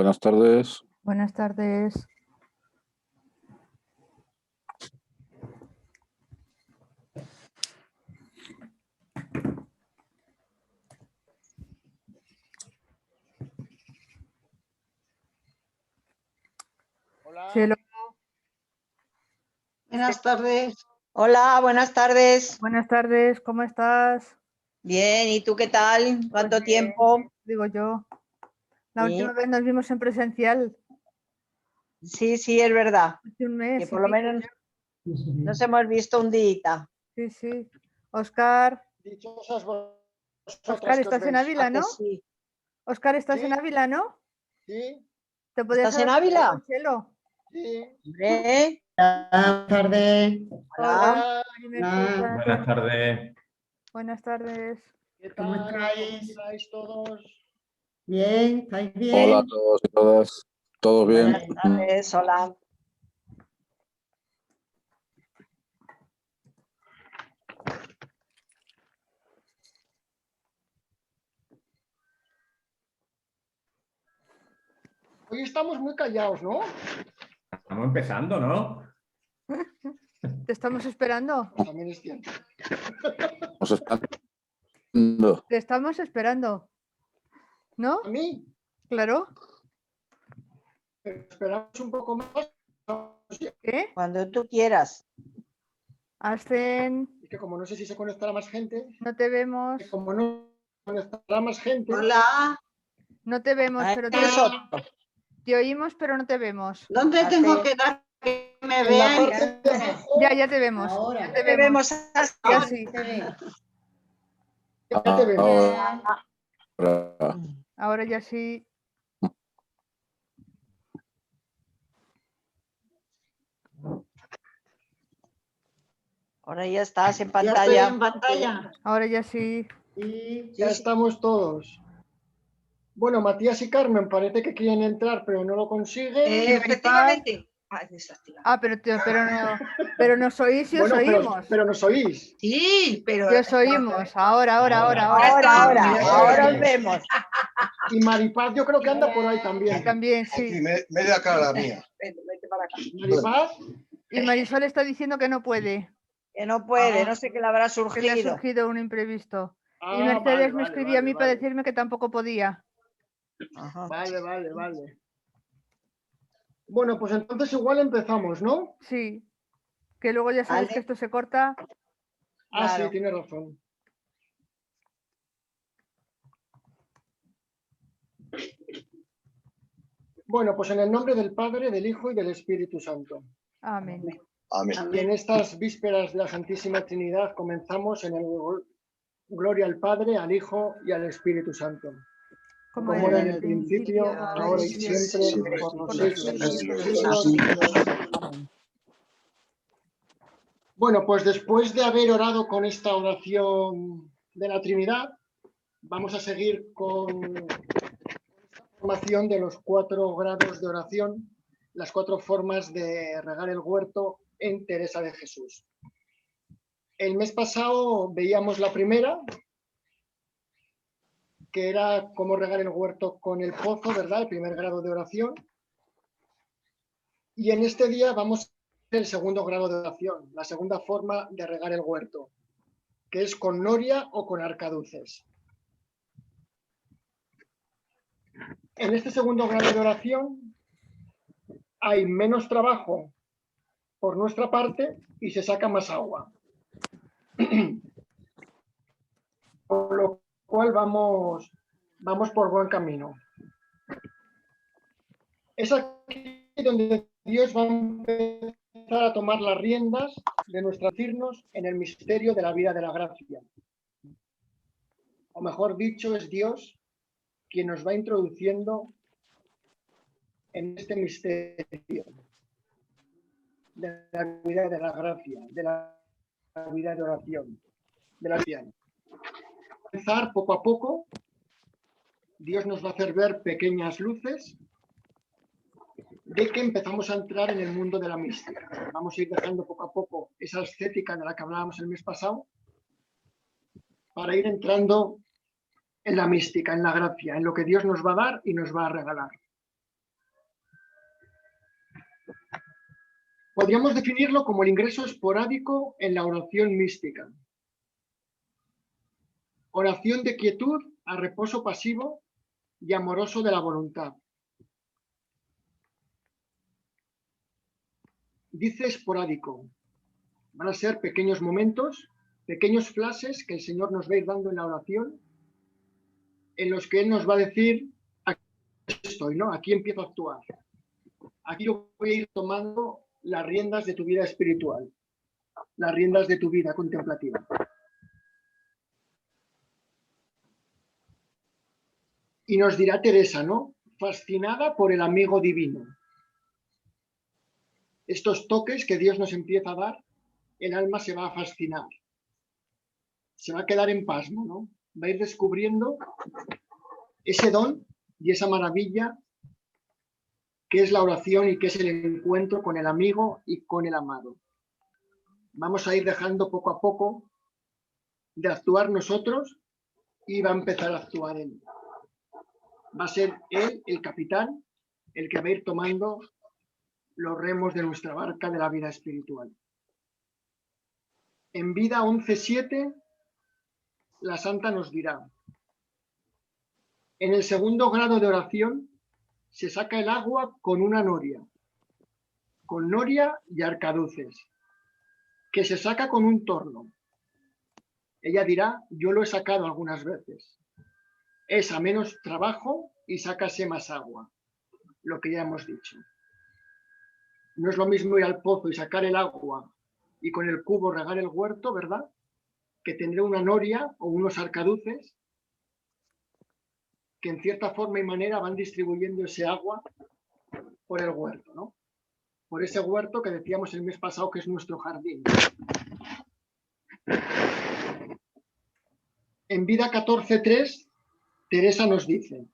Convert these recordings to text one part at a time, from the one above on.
Buenas tardes. Buenas tardes. Hola. Chelo, Buenas tardes. Hola, buenas tardes. buenas tardes, ¿cómo estás? Bien, ¿y tú qué tal? ¿Cuánto Pues bien, tiempo? digo yo. La Sí. última vez nos vimos en presencial, Sí, es verdad. hace un mes. Que y por lo pico. menos nos hemos visto un día. Sí, sí. Óscar, Dichosas vosotras Óscar, que os estás en veis. Ávila, ¿no? Sí. Óscar, estás Sí. en Ávila, ¿no? Sí, ¿Te podías ¿Estás en haber venido Ávila? con Chelo? sí. Hombre, Buenas tardes. hola. Dime, Hola. buenas Buenas tardes. tardes. Buenas tardes. ¿Qué ¿Cómo tal? ¿Cómo estáis? estáis todos? Bien, ¿estáis bien? Hola a todos y todas. ¿Todos bien? Buenas tardes, hola. Hoy estamos muy callados, ¿no? Estamos empezando, ¿no? ¿Te estamos esperando? También es cierto. Nos esperando. Te estamos esperando. ¿No? A mí, Claro. pero esperamos un poco más. ¿Qué? Cuando tú quieras. Ascen, Y que como no sé si se conectará más gente, no te vemos. que como no se conectará más gente, Hola. No te vemos, pero te Eso. Te oímos, pero no te vemos. ¿Dónde Hace- tengo que dar que me en la vean? parte de abajo, Ya te vemos. Ahora. Ya te Te vemos. vemos hasta Ya ahora. sí. ya te vemos. Ahora. Ahora ya sí. Ahora ya estás en Ya estoy pantalla. en pantalla. Ahora ya sí. Sí, Ya estamos todos. Bueno, Matías y Carmen parece que quieren entrar, pero no lo consiguen. Efectivamente. Ah, desactiva. Ah, pero nos oís y os Bueno, oímos. pero nos oís. Sí, pero Y os oímos. Ahora. ahora os vemos. Y Maripaz yo creo que anda por ahí también. También, Aquí, sí. media cara mía. Vete para acá. Maripaz, Y Marisol está diciendo que no puede, Que no puede, Ah. no sé qué le habrá que le ha surgido. surgido un imprevisto. Y ah, Mercedes vale, me vale, escribía a mí vale, para vale. decirme que tampoco podía. Ajá. Vale. Bueno, pues entonces igual empezamos, ¿no? Sí. Que luego ya sabéis Vale. que esto se corta. Ah, Claro. sí, tiene razón. Bueno, pues en el nombre del Padre, del Hijo y del Espíritu Santo. Amén. Amén. Y en estas vísperas de la Santísima Trinidad comenzamos en el Gloria al Padre, al Hijo y al Espíritu Santo. Como Como era en el principio, ahora y siempre, por los siglos de los siglos. Amén. Bueno, pues después de haber orado con esta oración de la Trinidad, vamos a seguir con la formación de los 4 grados de oración, las 4 formas de regar el huerto en Teresa de Jesús. El mes pasado veíamos la primera, que era cómo regar el huerto con el pozo, ¿verdad? El primer grado de oración. Y en este día vamos a ver el segundo grado de oración, la segunda forma de regar el huerto, que es con noria o con arcaduces. En este segundo grado de oración hay menos trabajo por nuestra parte y se saca más agua. Por lo cual vamos por buen camino. Es aquí donde Dios va a empezar a tomar las riendas de nuestros signos en el misterio de la vida de la gracia. O mejor dicho, es Dios quien nos va introduciendo en este misterio de la vida de la gracia, de la vida de oración, de la vida. Empezar poco a poco, Dios nos va a hacer ver pequeñas luces de que empezamos a entrar en el mundo de la mística. Vamos a ir dejando poco a poco esa ascética de la que hablábamos el mes pasado para ir entrando en la mística, en la gracia, en lo que Dios nos va a dar y nos va a regalar. Podríamos definirlo como el ingreso esporádico en la oración mística. Oración de quietud a reposo pasivo y amoroso de la voluntad. Dice esporádico. Van a ser pequeños momentos, pequeños flashes que el Señor nos va a ir dando en la oración, en los que Él nos va a decir, aquí estoy, ¿no? Aquí empiezo a actuar. Aquí yo voy a ir tomando las riendas de tu vida espiritual, las riendas de tu vida contemplativa. Y nos dirá Teresa, ¿no? Fascinada por el amigo divino. Estos toques que Dios nos empieza a dar, el alma se va a fascinar. Se va a quedar en pasmo, ¿no? Va a ir descubriendo ese don y esa maravilla que es la oración y que es el encuentro con el amigo y con el amado. Vamos a ir dejando poco a poco de actuar nosotros y va a empezar a actuar Él. Va a ser Él, el capitán, el que va a ir tomando los remos de nuestra barca de la vida espiritual. En Vida 11.7, la Santa nos dirá, en el segundo grado de oración se saca el agua con una noria, con noria y arcaduces, que se saca con un torno. Ella dirá, yo lo he sacado algunas veces. Es a menos trabajo y sácase más agua, lo que ya hemos dicho. No es lo mismo ir al pozo y sacar el agua y con el cubo regar el huerto, ¿verdad? Que tener una noria o unos arcaduces que en cierta forma y manera van distribuyendo ese agua por el huerto, ¿no? Por ese huerto que decíamos el mes pasado que es nuestro jardín. En Vida 14.3, Teresa nos dice,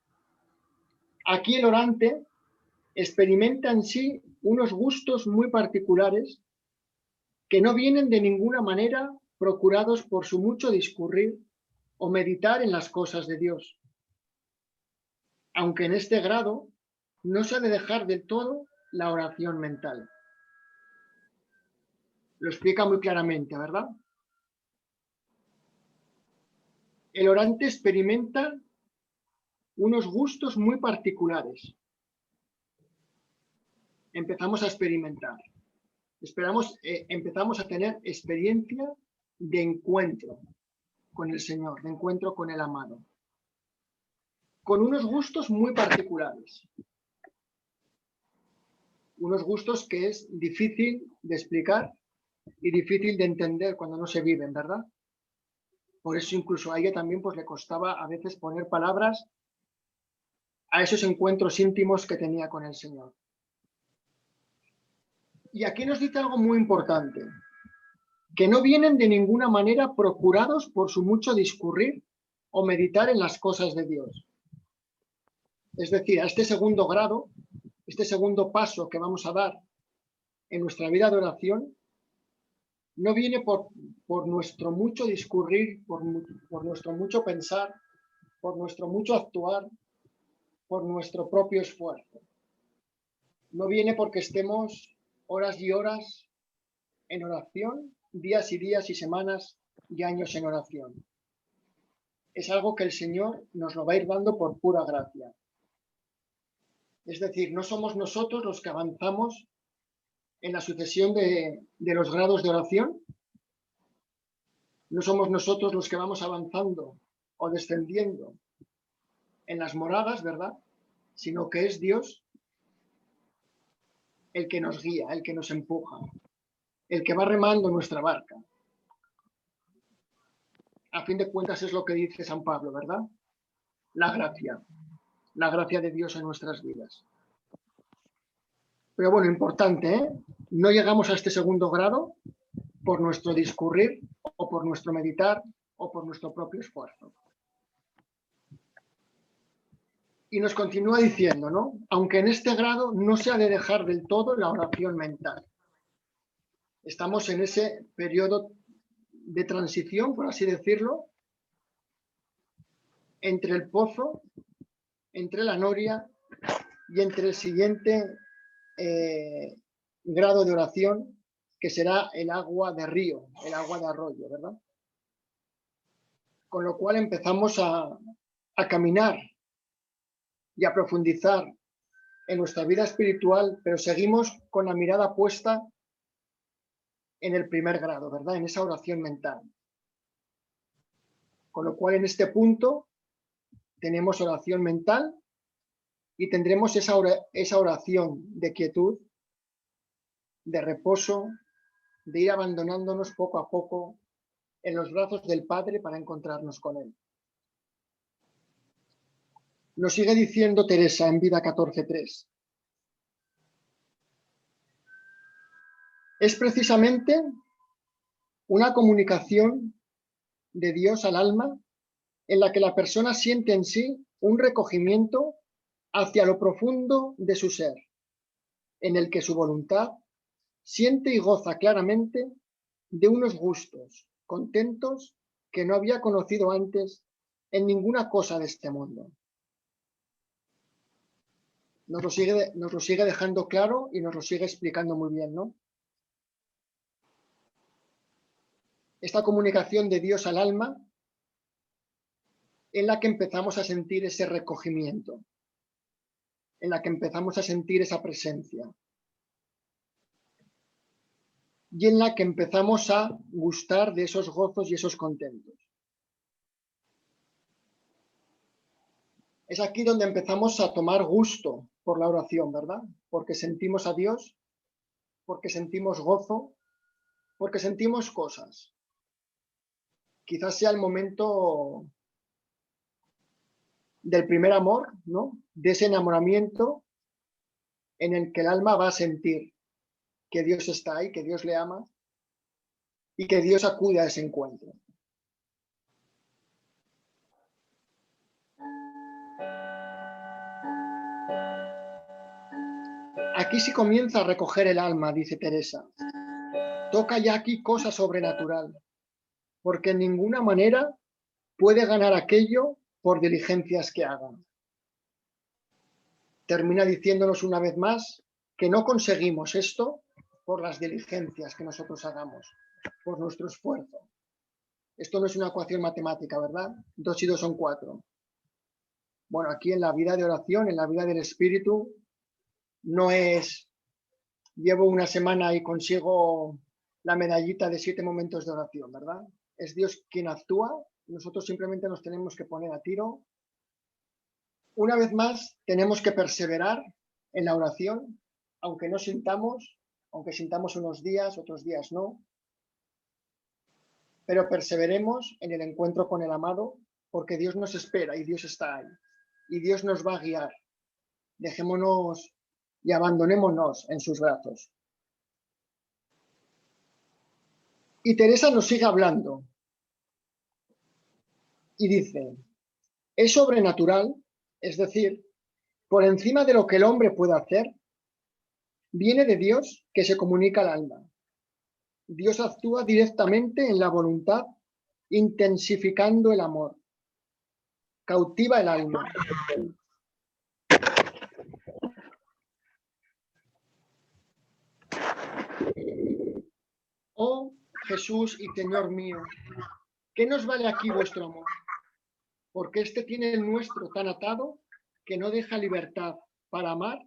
aquí el orante experimenta en sí unos gustos muy particulares que no vienen de ninguna manera procurados por su mucho discurrir o meditar en las cosas de Dios. Aunque en este grado no se ha de dejar del todo la oración mental. Lo explica muy claramente, ¿verdad? El orante experimenta unos gustos muy particulares. Empezamos a experimentar. Empezamos a tener experiencia de encuentro con el Señor, de encuentro con el amado. Con unos gustos muy particulares. Unos gustos que es difícil de explicar y difícil de entender cuando no se viven, ¿verdad? Por eso incluso a ella también pues, le costaba a veces poner palabras a esos encuentros íntimos que tenía con el Señor. Y aquí nos dice algo muy importante, que no vienen de ninguna manera procurados por su mucho discurrir o meditar en las cosas de Dios. Es decir, a este segundo grado, este segundo paso que vamos a dar en nuestra vida de oración, no viene por nuestro mucho discurrir, por nuestro mucho pensar, por nuestro mucho actuar, por nuestro propio esfuerzo. No viene porque estemos horas y horas en oración, días y días y semanas y años en oración. Es algo que el Señor nos lo va a ir dando por pura gracia. Es decir, no somos nosotros los que avanzamos en la sucesión de los grados de oración. No somos nosotros los que vamos avanzando o descendiendo en las moradas, ¿verdad? Sino que es Dios el que nos guía, el que nos empuja, el que va remando nuestra barca. A fin de cuentas es lo que dice San Pablo, ¿verdad? La gracia de Dios en nuestras vidas. Pero bueno, importante, ¿eh? No llegamos a este segundo grado por nuestro discurrir o por nuestro meditar o por nuestro propio esfuerzo. Y nos continúa diciendo, ¿no? Aunque en este grado no se ha de dejar del todo la oración mental. Estamos en ese periodo de transición, por así decirlo, entre el pozo, entre la noria y entre el siguiente grado de oración, que será el agua de río, el agua de arroyo, ¿verdad? Con lo cual empezamos a caminar y a profundizar en nuestra vida espiritual, pero seguimos con la mirada puesta en el primer grado, ¿verdad? En esa oración mental. Con lo cual, en este punto, tenemos oración mental y tendremos esa oración de quietud, de reposo, de ir abandonándonos poco a poco en los brazos del Padre para encontrarnos con Él. Nos sigue diciendo Teresa en Vida 14.3. Es precisamente una comunicación de Dios al alma en la que la persona siente en sí un recogimiento hacia lo profundo de su ser, en el que su voluntad siente y goza claramente de unos gustos, contentos que no había conocido antes en ninguna cosa de este mundo. Nos lo sigue dejando claro y nos lo sigue explicando muy bien, ¿no? Esta comunicación de Dios al alma en la que empezamos a sentir ese recogimiento, en la que empezamos a sentir esa presencia y en la que empezamos a gustar de esos gozos y esos contentos. Es aquí donde empezamos a tomar gusto por la oración, ¿verdad? Porque sentimos a Dios, porque sentimos gozo, porque sentimos cosas. Quizás sea el momento del primer amor, ¿no? De ese enamoramiento en el que el alma va a sentir que Dios está ahí, que Dios le ama y que Dios acude a ese encuentro. Aquí sí comienza a recoger el alma, dice Teresa. Toca ya aquí cosa sobrenatural, porque en ninguna manera puede ganar aquello por diligencias que hagan. Termina diciéndonos una vez más que no conseguimos esto por las diligencias que nosotros hagamos, por nuestro esfuerzo. Esto no es una ecuación matemática, ¿verdad? 2 y 2 son 4. Bueno, aquí en la vida de oración, en la vida del espíritu, no es llevo una semana y consigo la medallita de 7 momentos de oración, ¿verdad? Es Dios quien actúa, nosotros simplemente nos tenemos que poner a tiro. Una vez más, tenemos que perseverar en la oración, aunque no sintamos, aunque sintamos unos días, otros días no, pero perseveremos en el encuentro con el amado, porque Dios nos espera y Dios está ahí, y Dios nos va a guiar. Dejémonos y abandonémonos en sus brazos. Y Teresa nos sigue hablando y dice, es sobrenatural, es decir, por encima de lo que el hombre puede hacer, viene de Dios que se comunica al alma. Dios actúa directamente en la voluntad, intensificando el amor. Cautiva el alma. Oh Jesús y Señor mío, ¿qué nos vale aquí vuestro amor? Porque este tiene el nuestro tan atado que no deja libertad para amar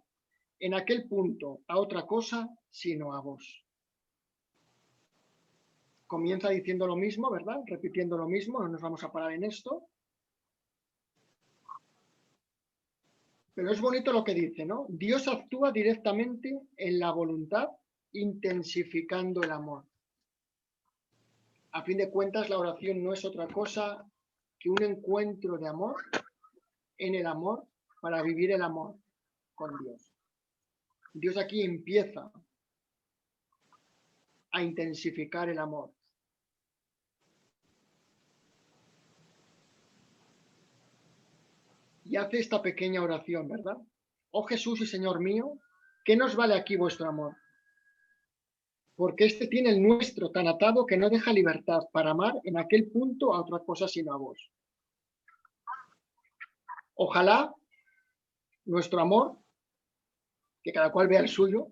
en aquel punto a otra cosa sino a vos. Comienza diciendo lo mismo, ¿verdad? Repitiendo lo mismo, no nos vamos a parar en esto. Pero es bonito lo que dice, ¿no? Dios actúa directamente en la voluntad, intensificando el amor. A fin de cuentas, la oración no es otra cosa que un encuentro de amor en el amor para vivir el amor con Dios. Dios aquí empieza a intensificar el amor. Y hace esta pequeña oración, ¿verdad? Oh Jesús y Señor mío, ¿qué nos vale aquí vuestro amor? Porque este tiene el nuestro tan atado que no deja libertad para amar en aquel punto a otra cosa sino a vos. Ojalá nuestro amor, que cada cual vea el suyo,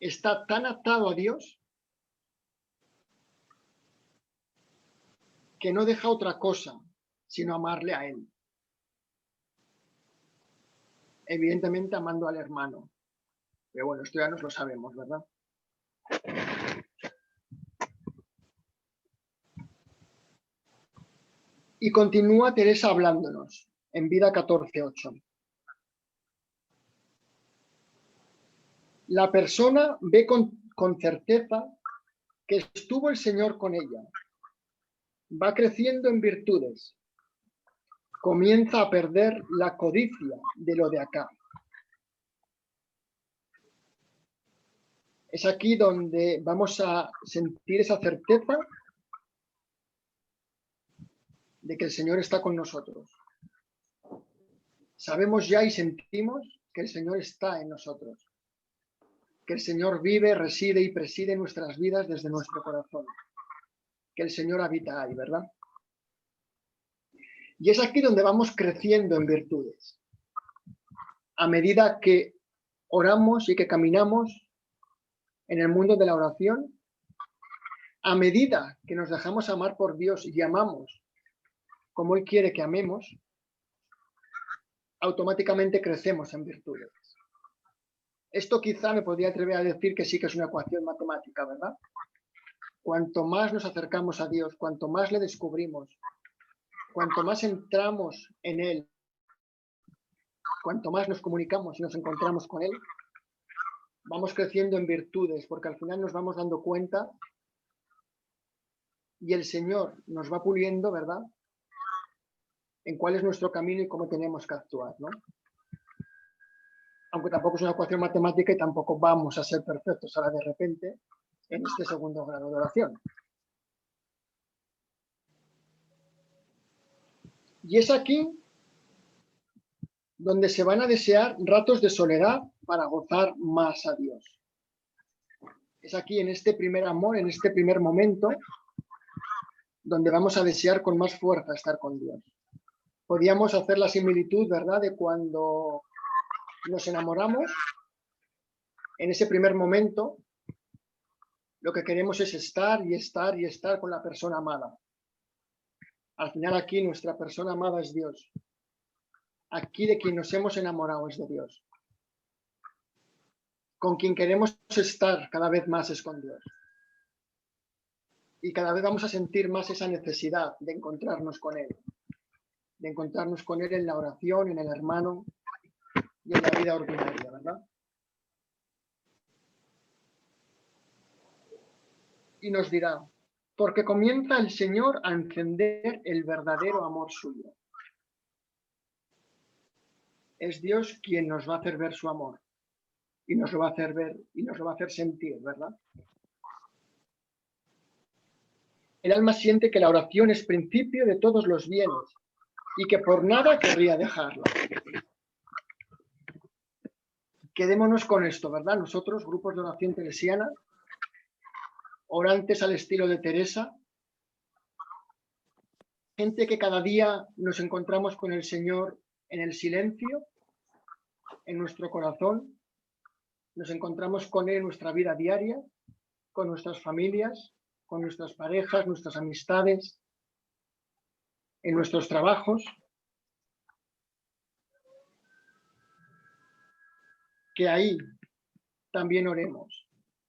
está tan atado a Dios que no deja otra cosa sino amarle a Él. Evidentemente amando al hermano. Pero bueno, esto ya nos lo sabemos, ¿verdad? Y continúa Teresa hablándonos en Vida 14:8. La persona ve con certeza que estuvo el Señor con ella. Va creciendo en virtudes. Comienza a perder la codicia de lo de acá. Es aquí donde vamos a sentir esa certeza de que el Señor está con nosotros. Sabemos ya y sentimos que el Señor está en nosotros, que el Señor vive, reside y preside nuestras vidas desde nuestro corazón, que el Señor habita ahí, ¿verdad? Y es aquí donde vamos creciendo en virtudes. A medida que oramos y que caminamos en el mundo de la oración, a medida que nos dejamos amar por Dios y amamos como Él quiere que amemos, automáticamente crecemos en virtudes. Esto quizá me podría atrever a decir que sí que es una ecuación matemática, ¿verdad? Cuanto más nos acercamos a Dios, cuanto más le descubrimos, cuanto más entramos en Él, cuanto más nos comunicamos y nos encontramos con Él, vamos creciendo en virtudes, porque al final nos vamos dando cuenta y el Señor nos va puliendo, ¿verdad?, en cuál es nuestro camino y cómo tenemos que actuar, ¿no? Aunque tampoco es una ecuación matemática y tampoco vamos a ser perfectos ahora de repente en este segundo grado de oración. Y es aquí donde se van a desear ratos de soledad para gozar más a Dios. Es aquí, en este primer amor, en este primer momento, donde vamos a desear con más fuerza estar con Dios. Podíamos hacer la similitud, ¿verdad?, de cuando nos enamoramos. En ese primer momento, lo que queremos es estar y estar y estar con la persona amada. Al final aquí nuestra persona amada es Dios. Aquí de quien nos hemos enamorado es de Dios. Con quien queremos estar cada vez más es con Dios. Y cada vez vamos a sentir más esa necesidad de encontrarnos con Él. De encontrarnos con Él en la oración, en el hermano y en la vida ordinaria, ¿verdad? Y nos dirá, porque comienza el Señor a encender el verdadero amor suyo. Es Dios quien nos va a hacer ver su amor y nos lo va a hacer ver y nos lo va a hacer sentir, ¿verdad? El alma siente que la oración es principio de todos los bienes y que por nada querría dejarla. Quedémonos con esto, ¿verdad? Nosotros, grupos de oración teresiana, orantes al estilo de Teresa, gente que cada día nos encontramos con el Señor en el silencio, en nuestro corazón, nos encontramos con Él en nuestra vida diaria, con nuestras familias, con nuestras parejas, nuestras amistades, en nuestros trabajos. Que ahí también oremos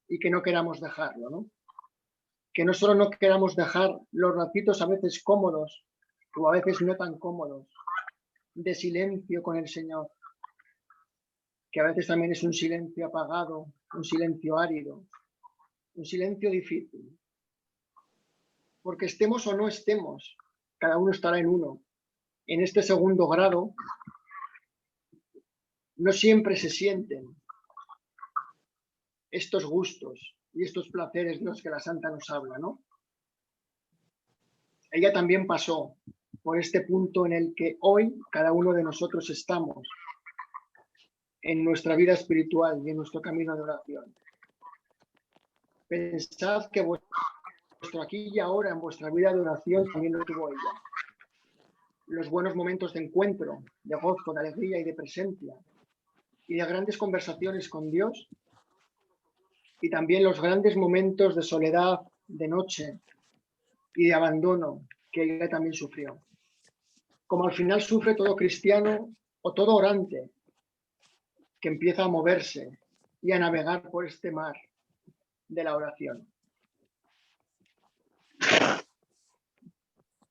y que no queramos dejarlo, ¿no? Que no solo no queramos dejar los ratitos a veces cómodos o a veces no tan cómodos de silencio con el Señor, que a veces también es un silencio apagado, un silencio árido, un silencio difícil. Porque estemos o no estemos, cada uno estará en uno. En este segundo grado, no siempre se sienten estos gustos y estos placeres de los que la Santa nos habla, ¿no? Ella también pasó por este punto en el que hoy cada uno de nosotros estamos en nuestra vida espiritual y en nuestro camino de oración. Pensad que vuestro aquí y ahora en vuestra vida de oración también lo tuvo ella. Los buenos momentos de encuentro, de gozo, de alegría y de presencia y de grandes conversaciones con Dios y también los grandes momentos de soledad, de noche y de abandono que ella también sufrió. Como al final sufre todo cristiano o todo orante que empieza a moverse y a navegar por este mar de la oración.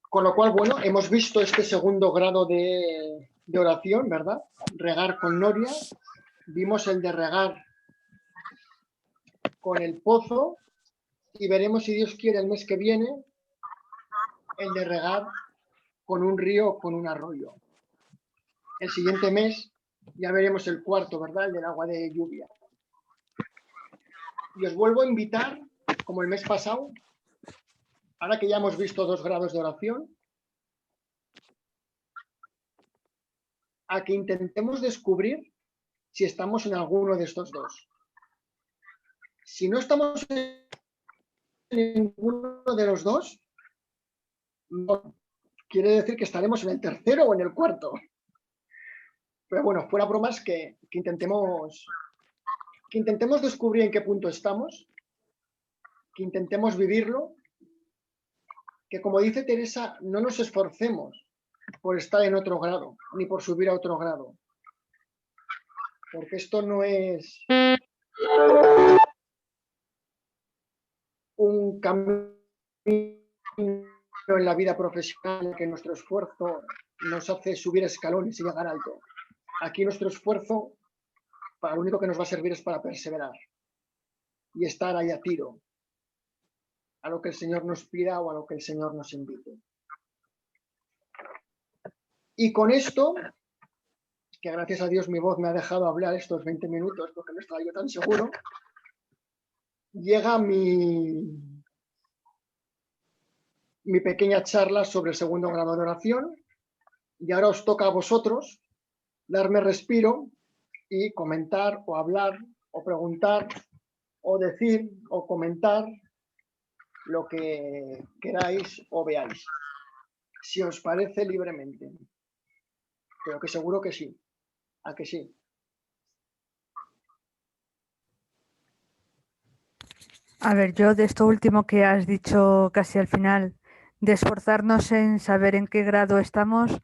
Con lo cual, bueno, hemos visto este segundo grado de oración, ¿verdad? Regar con noria. Vimos el de regar con el pozo y veremos, si Dios quiere, el mes que viene, el de regar con un río o con un arroyo. El siguiente mes ya veremos el cuarto, ¿verdad? El del agua de lluvia. Y os vuelvo a invitar, como el mes pasado, ahora que ya hemos visto 2 grados de oración, a que intentemos descubrir si estamos en alguno de estos 2. Si no estamos en ninguno de los 2, no quiere decir que estaremos en el tercero o en el cuarto. Pero bueno, fuera bromas, que intentemos descubrir en qué punto estamos, que intentemos vivirlo, que, como dice Teresa, no nos esforcemos por estar en otro grado, ni por subir a otro grado. Porque esto no es un camino en la vida profesional que nuestro esfuerzo nos hace subir escalones y llegar alto. Aquí nuestro esfuerzo, para lo único que nos va a servir es para perseverar y estar ahí a tiro, a lo que el Señor nos pida o a lo que el Señor nos invite. Y con esto, que gracias a Dios mi voz me ha dejado hablar estos 20 minutos porque no estaba yo tan seguro, llega mi pequeña charla sobre el segundo grado de oración, y ahora os toca a vosotros darme respiro y comentar o hablar o preguntar o decir o comentar lo que queráis o veáis, si os parece, libremente. Pero que seguro que sí. ¿A que sí? A ver, yo de esto último que has dicho casi al final, de esforzarnos en saber en qué grado estamos,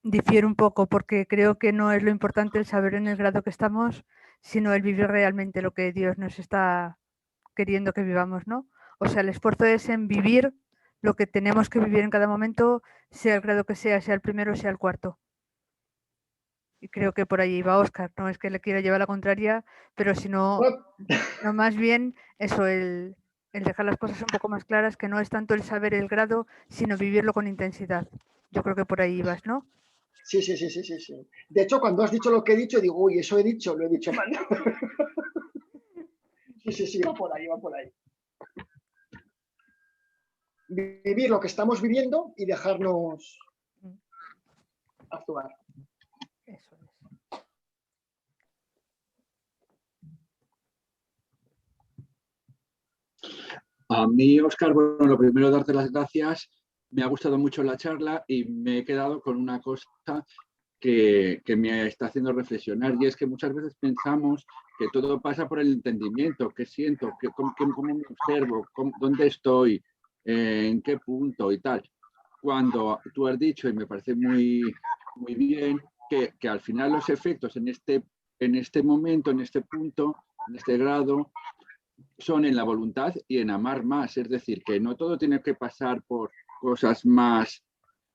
difiere un poco, porque creo que no es lo importante el saber en el grado que estamos, sino el vivir realmente lo que Dios nos está queriendo que vivamos, ¿no? O sea, el esfuerzo es en vivir lo que tenemos que vivir en cada momento, sea el grado que sea el primero o sea el cuarto. Y creo que por ahí va Óscar, no es que le quiera llevar la contraria, pero si no, no más bien eso, el dejar las cosas un poco más claras, que no es tanto el saber el grado, sino vivirlo con intensidad. Yo creo que por ahí vas, ¿no? Sí. De hecho, cuando has dicho lo que he dicho, digo, uy, eso he dicho, lo he dicho mal. Sí, va por ahí. Vivir lo que estamos viviendo y dejarnos actuar. Eso es. A mí, Óscar, bueno, lo primero, darte las gracias. Me ha gustado mucho la charla y me he quedado con una cosa que me está haciendo reflexionar, y es que muchas veces pensamos que todo pasa por el entendimiento, qué siento, cómo me observo, dónde estoy, en qué punto y tal. Cuando tú has dicho, y me parece muy bien, que al final los efectos en este momento, en este punto, en este grado, son en la voluntad y en amar más. Es decir, que no todo tiene que pasar por cosas más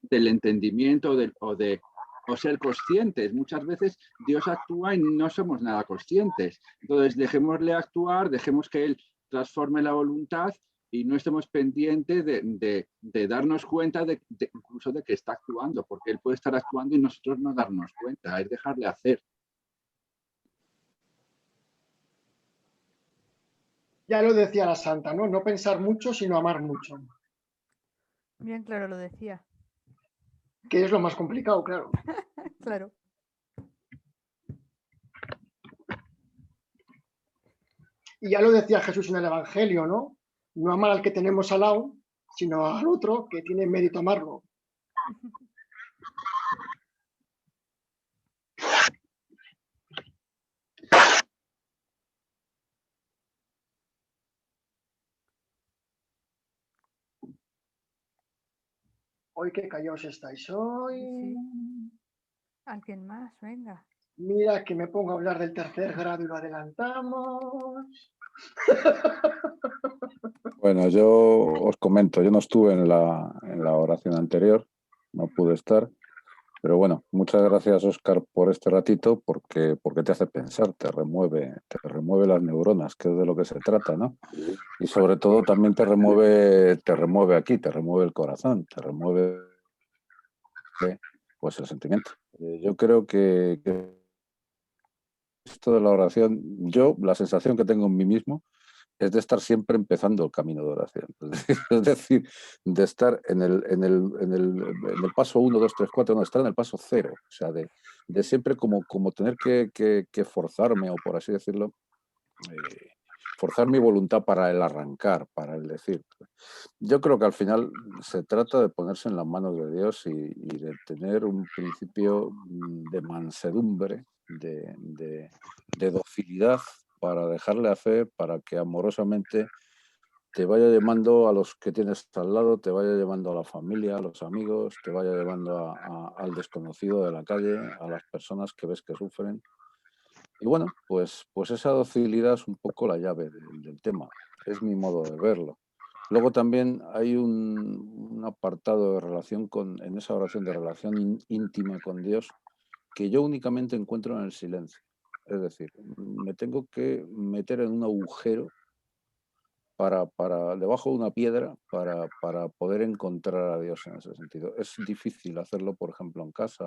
del entendimiento o ser conscientes. Muchas veces Dios actúa y no somos nada conscientes. Entonces, dejémosle actuar, dejemos que Él transforme la voluntad y no estemos pendientes de darnos cuenta incluso de que está actuando, porque Él puede estar actuando y nosotros no darnos cuenta, es dejarle hacer. Ya lo decía la santa, ¿no? No pensar mucho, sino amar mucho. Bien claro lo decía. Que es lo más complicado, claro. Claro. Y ya lo decía Jesús en el Evangelio, ¿no? No amar al que tenemos al lado, sino al otro que tiene mérito amarlo. Hoy qué callados estáis hoy. Sí. ¿Alguien más? Venga. Mira que me pongo a hablar del tercer grado y lo adelantamos. Bueno, yo os comento, yo no estuve en la oración anterior, no pude estar, pero bueno, muchas gracias, Óscar, por este ratito, porque te hace pensar, te remueve las neuronas, que es de lo que se trata, ¿no? Y sobre todo también te remueve aquí, te remueve el corazón, te remueve pues el sentimiento. Yo creo que esto de la oración, yo la sensación que tengo en mí mismo es de estar siempre empezando el camino de oración. Es decir, de estar en el paso 1, 2, 3, 4, no, estar en el paso 0. O sea, de siempre como tener que forzarme, o por así decirlo, forzar mi voluntad para el arrancar, para el decir. Yo creo que al final se trata de ponerse en las manos de Dios y de tener un principio de mansedumbre, de docilidad, para dejarle hacer, para que amorosamente te vaya llamando a los que tienes al lado, te vaya llevando a la familia, a los amigos, te vaya llevando al desconocido de la calle, a las personas que ves que sufren. Y bueno, pues esa docilidad es un poco la llave del tema, es mi modo de verlo. Luego también hay un apartado de relación en esa oración de relación íntima con Dios, que yo únicamente encuentro en el silencio. Es decir, me tengo que meter en un agujero debajo de una piedra para poder encontrar a Dios en ese sentido. Es difícil hacerlo, por ejemplo, en casa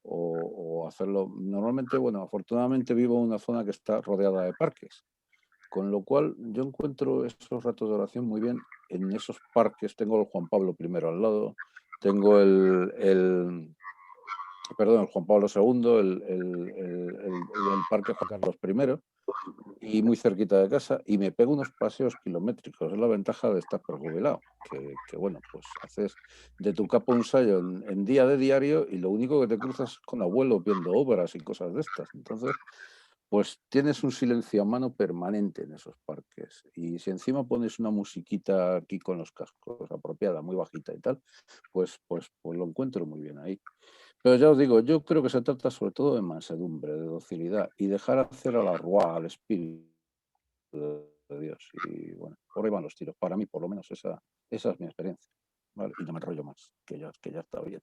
o hacerlo. Normalmente, bueno, afortunadamente vivo en una zona que está rodeada de parques, con lo cual yo encuentro esos ratos de oración muy bien en esos parques. Tengo el Juan Pablo I al lado, tengo el Juan Pablo II, el Parque Juan Carlos I, y muy cerquita de casa, y me pego unos paseos kilométricos. Es la ventaja de estar prejubilado, que bueno, pues haces de tu capa un sayo en día de diario, y lo único que te cruzas es con abuelos viendo obras y cosas de estas. Entonces, pues tienes un silencio a mano permanente en esos parques. Y si encima pones una musiquita aquí con los cascos apropiada, muy bajita y tal, pues lo encuentro muy bien ahí. Pero ya os digo, yo creo que se trata sobre todo de mansedumbre, de docilidad y dejar hacer a la Ruá, al Espíritu de Dios. Y bueno, por ahí van los tiros. Para mí, por lo menos, esa es mi experiencia. ¿Vale? Y no me enrollo más, que ya está bien.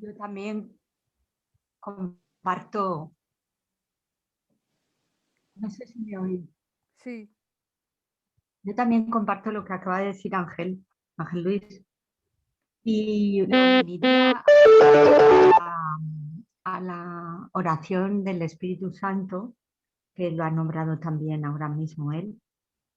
Yo también comparto, no sé si me oí. Sí. Yo también comparto lo que acaba de decir Ángel Luis, y lo uniría a la oración del Espíritu Santo, que lo ha nombrado también ahora mismo él.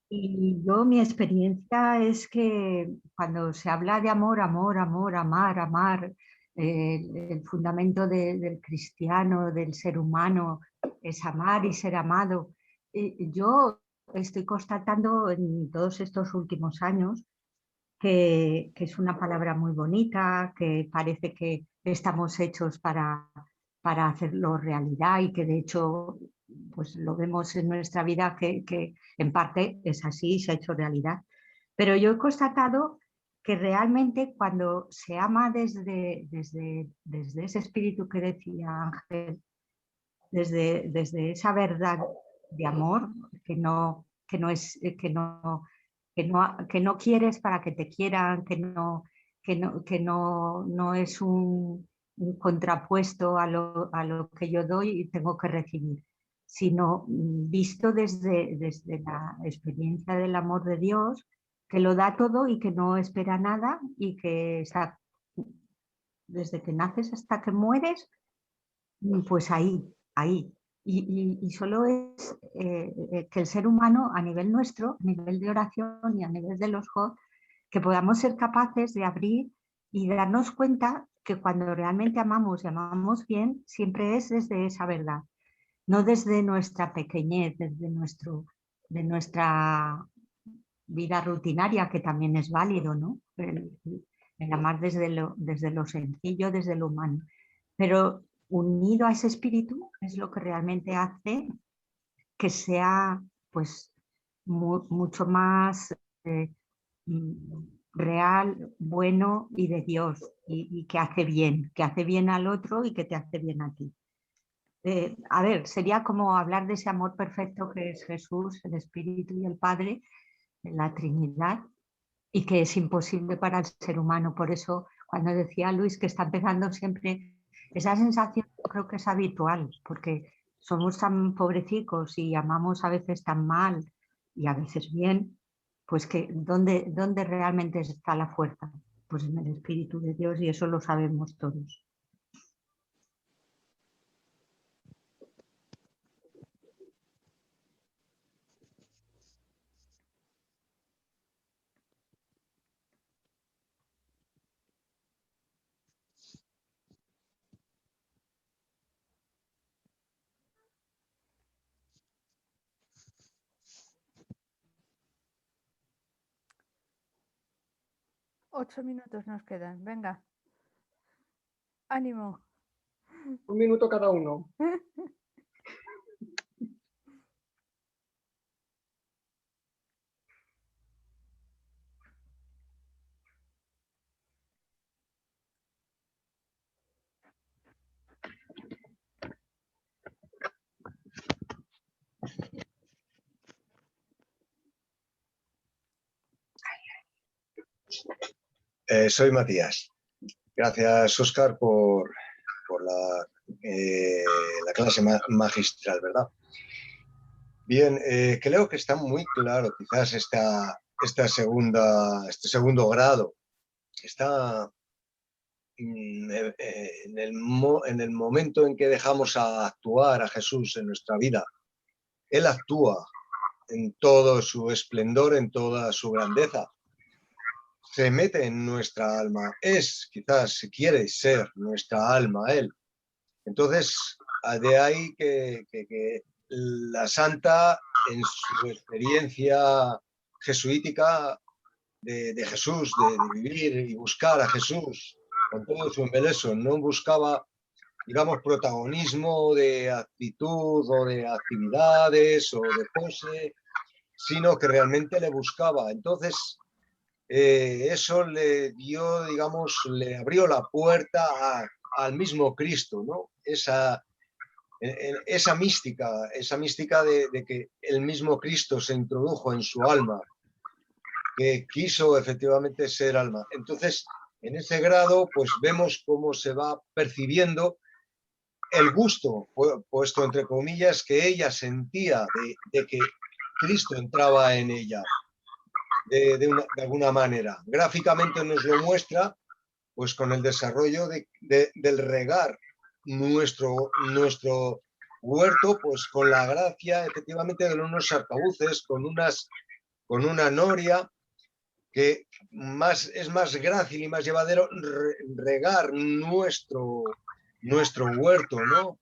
Y yo, mi experiencia es que cuando se habla de amor, amar, el fundamento del cristiano, del ser humano, es amar y ser amado. Yo estoy constatando en todos estos últimos años que es una palabra muy bonita, que parece que estamos hechos para hacerlo realidad, y que de hecho pues lo vemos en nuestra vida que en parte es así, se ha hecho realidad. Pero yo he constatado que realmente cuando se ama desde ese espíritu que decía Ángel, desde esa verdad de amor que no quieres para que te quieran, no es un contrapuesto a lo que yo doy y tengo que recibir, sino visto desde la experiencia del amor de Dios, que lo da todo y que no espera nada, y que está, desde que naces hasta que mueres, pues ahí. Y solo es que el ser humano, a nivel nuestro, a nivel de oración y a nivel de los JOC, que podamos ser capaces de abrir y darnos cuenta que cuando realmente amamos y amamos bien, siempre es desde esa verdad, no desde nuestra pequeñez, de nuestra vida rutinaria, que también es válido, ¿no? El amar desde lo sencillo, desde lo humano. Pero unido a ese espíritu es lo que realmente hace que sea pues mucho más real, bueno y de Dios, y que hace bien al otro y que te hace bien a ti. A ver, sería como hablar de ese amor perfecto que es Jesús, el Espíritu y el Padre, la Trinidad, y que es imposible para el ser humano. Por eso, cuando decía Luis que está empezando siempre, esa sensación creo que es habitual, porque somos tan pobrecicos y amamos a veces tan mal y a veces bien, pues que ¿dónde realmente está la fuerza? Pues en el Espíritu de Dios, y eso lo sabemos todos. Ocho minutos nos quedan. Venga. Ánimo. 1 minuto cada uno. Soy Matías. Gracias, Óscar, por la clase magistral, ¿verdad? Bien, creo que está muy claro quizás este segundo grado. Está en el momento en que dejamos a actuar a Jesús en nuestra vida. Él actúa en todo su esplendor, en toda su grandeza. Se mete en nuestra alma, quizás quiere ser nuestra alma Él. Entonces, de ahí que la santa, en su experiencia jesuítica de Jesús, de vivir y buscar a Jesús con todo su embeleso, no buscaba, digamos, protagonismo de actitud o de actividades o de pose, sino que realmente le buscaba. Entonces, eso le dio, digamos, le abrió la puerta al mismo Cristo, ¿no? Esa mística de que el mismo Cristo se introdujo en su alma, que quiso efectivamente ser alma. Entonces, en ese grado, pues vemos cómo se va percibiendo el gusto, puesto entre comillas, que ella sentía de que Cristo entraba en ella. De alguna manera. Gráficamente nos lo muestra pues con el desarrollo del regar nuestro huerto, pues con la gracia efectivamente de unos arcabuces, con una noria, que es más grácil y más llevadero regar nuestro huerto, ¿no?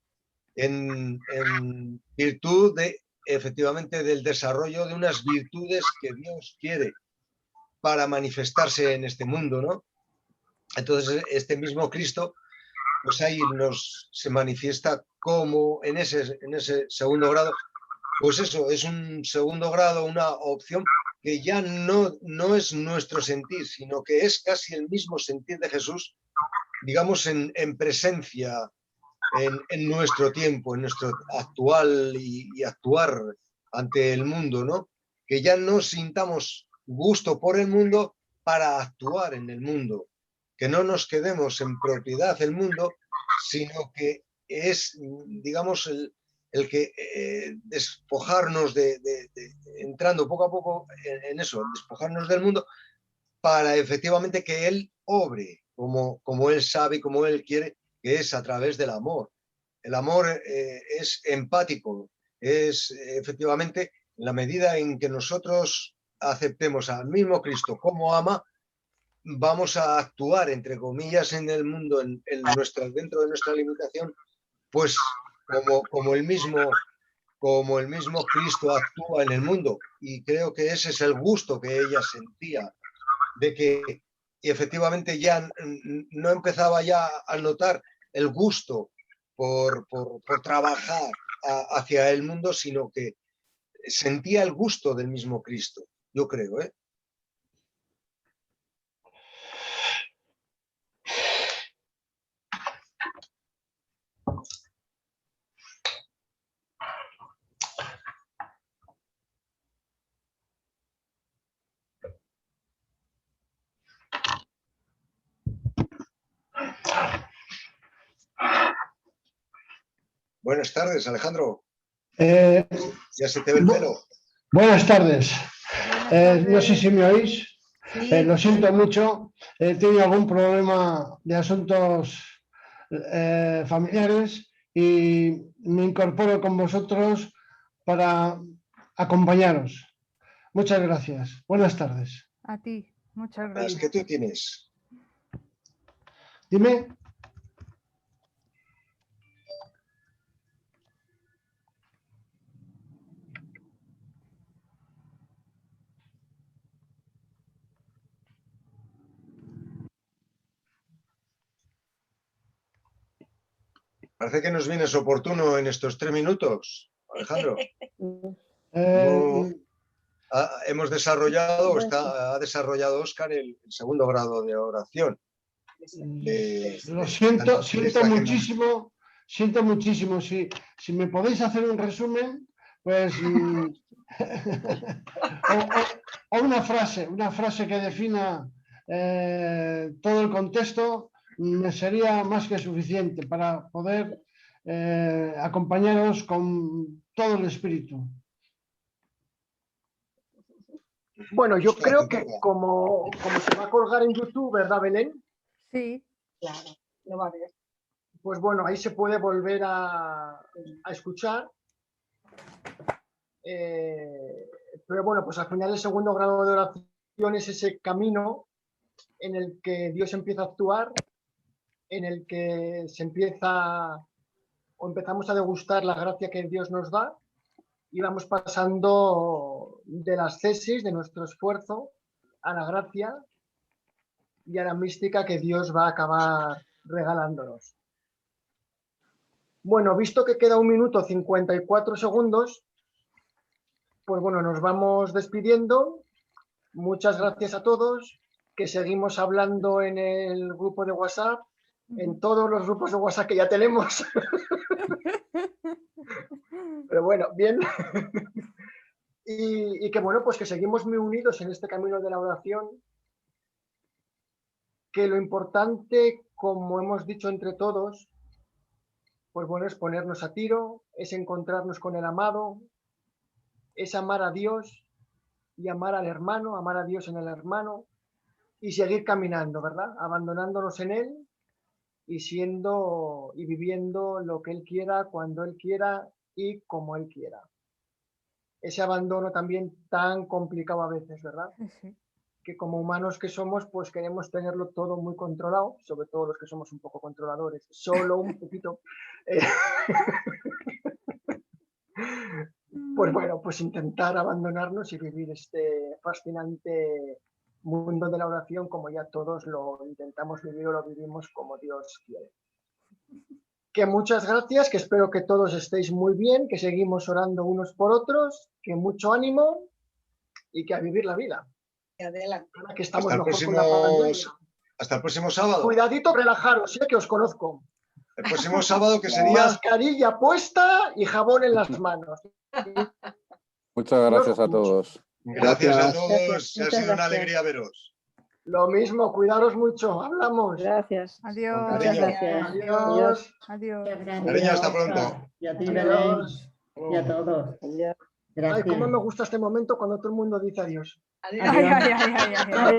En virtud efectivamente del desarrollo de unas virtudes que Dios quiere para manifestarse en este mundo, ¿no? Entonces, este mismo Cristo, pues ahí se manifiesta como en ese segundo grado, pues eso, es un segundo grado, una opción que ya no es nuestro sentir, sino que es casi el mismo sentir de Jesús, digamos, en presencia, en nuestro tiempo, en nuestro actual y actuar ante el mundo, ¿no? Que ya no sintamos gusto por el mundo para actuar en el mundo, que no nos quedemos en propiedad del mundo, sino que es, digamos, el que despojarnos entrando poco a poco en eso, despojarnos del mundo para efectivamente que Él obre como Él sabe y como Él quiere, que es a través del amor. El amor es empático, es efectivamente en la medida en que nosotros aceptemos al mismo Cristo como ama, vamos a actuar, entre comillas, en el mundo, dentro de nuestra limitación, pues como el mismo Cristo actúa en el mundo. Y creo que ese es el gusto que ella sentía, de que efectivamente ya no empezaba ya a notar el gusto por trabajar hacia el mundo, sino que sentía el gusto del mismo Cristo, yo creo, ¿eh? Buenas tardes, Alejandro. Ya se te ve el pelo. Buenas tardes. No sé si me oís. Sí. Lo siento mucho. He tenido algún problema de asuntos familiares y me incorporo con vosotros para acompañaros. Muchas gracias. Buenas tardes. A ti, muchas Las gracias. que tú tienes. Dime. Parece que nos vienes oportuno en estos 3 minutos, Alejandro. Hemos desarrollado, ha desarrollado Óscar el segundo grado de oración. Lo siento, siento muchísimo. Siento muchísimo. Si me podéis hacer un resumen, pues o una frase que defina todo el contexto, me sería más que suficiente para poder acompañaros con todo el espíritu. Bueno, yo creo que como se va a colgar en YouTube, ¿verdad, Belén? Sí. Claro, lo va a ver. Pues bueno, ahí se puede volver a escuchar. Pero bueno, pues al final el segundo grado de oración es ese camino en el que Dios empieza a actuar, en el que se empieza o empezamos a degustar la gracia que Dios nos da y vamos pasando de la ascesis, de nuestro esfuerzo, a la gracia y a la mística que Dios va a acabar regalándonos. Bueno, visto que queda 1 minuto 54 segundos, pues bueno, nos vamos despidiendo. Muchas gracias a todos, que seguimos hablando en el grupo de WhatsApp, en todos los grupos de WhatsApp que ya tenemos. Pero bueno, bien. Y que bueno, pues que seguimos muy unidos en este camino de la oración, que lo importante, como hemos dicho entre todos, pues bueno, es ponernos a tiro, es encontrarnos con el amado, es amar a Dios y amar al hermano, amar a Dios en el hermano y seguir caminando, ¿verdad? Abandonándonos en Él y siendo y viviendo lo que Él quiera, cuando Él quiera y como Él quiera. Ese abandono también tan complicado a veces, ¿verdad? Sí. Que como humanos que somos, pues queremos tenerlo todo muy controlado, sobre todo los que somos un poco controladores, solo un poquito. Pues bueno, pues intentar abandonarnos y vivir este fascinante mundo de la oración como ya todos lo intentamos vivir o lo vivimos como Dios quiere. Que muchas gracias, que espero que todos estéis muy bien, que seguimos orando unos por otros, que mucho ánimo y que a vivir la vida. Adelante. Ahora que estamos Hasta el mejor próximo, con la pandemia. hasta el próximo sábado. Cuidadito, relajaros, sé que os conozco. El próximo sábado, que sería... Mascarilla puesta y jabón en las manos. Muchas gracias a todos. Gracias a Gracias. todos. Gracias. Ha Muchas sido una gracias. alegría veros. Lo mismo, cuidaros mucho. Hablamos. Gracias. Adiós. Muchas gracias. Adiós. Adiós. Muchas gracias. Cariño, hasta pronto. Y a ti, Belén. Adiós. Y a todos. Adiós. Ay, Gracias. cómo me gusta este momento cuando todo el mundo dice adiós. Adiós. Ay, ay, ay, ay, ay.